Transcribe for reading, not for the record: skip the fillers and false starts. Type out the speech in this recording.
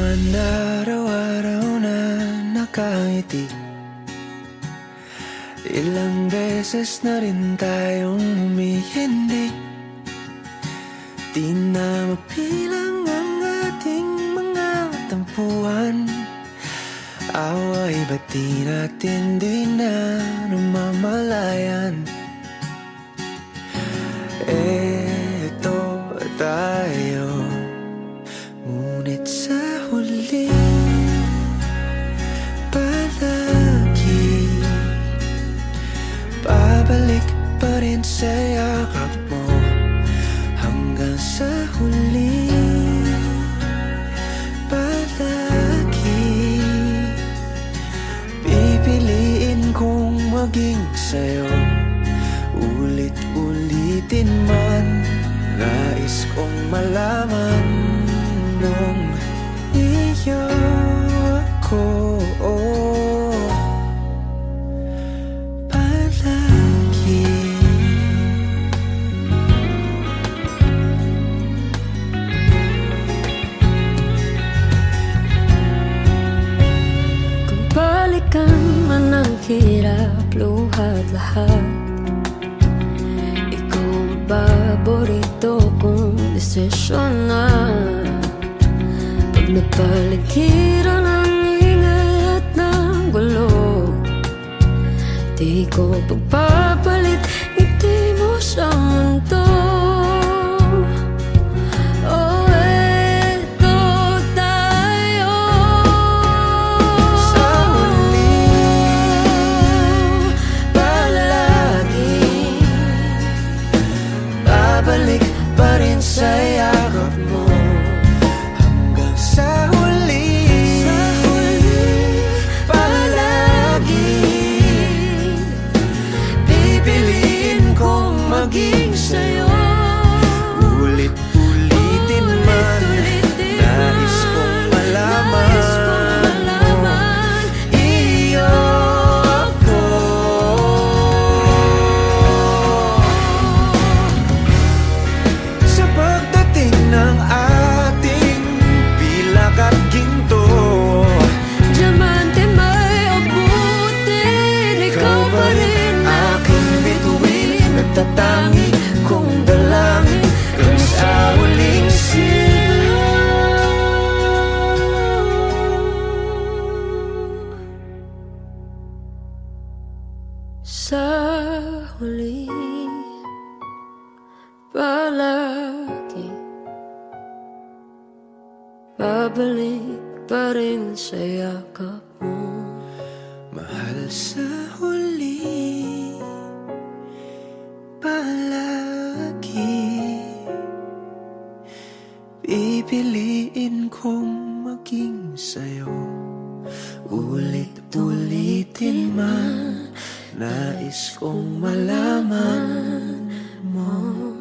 araw-araw na nakangiti. Ilang beses na rin tayong humihindi. Di na mapilang ang ating mga tampuhan. Away ba't di natin di na namamalayan? Eto tayo, ngunit sa huli palagi babalik pa rin sa yakap mo. Hanggang sa huli palagi pipiliin kong maging sa'yo. Ulit-ulitin man, nais kong malaman nung iyo ako. Palagi kung balikan man ang hirap, luhat lahat, paborito kong desisyon na. Pag napaligiran ang ingay at ng gulo, di ko pagpapalit ngiti mo sa mundo. Oh, eto tayo sa huli palagi babalik pa rin sa yakap mo. Hanggang sa huli palagi pipiliin kong maging sa'yo. Ulit-ulitin man, nais kong malaman iyo ako. Sa pagdating ng ating pilak at ginto, diamante may abutin, ikaw pa rin aking bituin, nagtatangi kong dalangin kung sa huling sigaw. sa huli palagi babalik pa rin sa yakap mo. Mahal, sa huli palagi pipiliin kong maging sa'yo. Ulit-ulitin man, nais kong malaman mo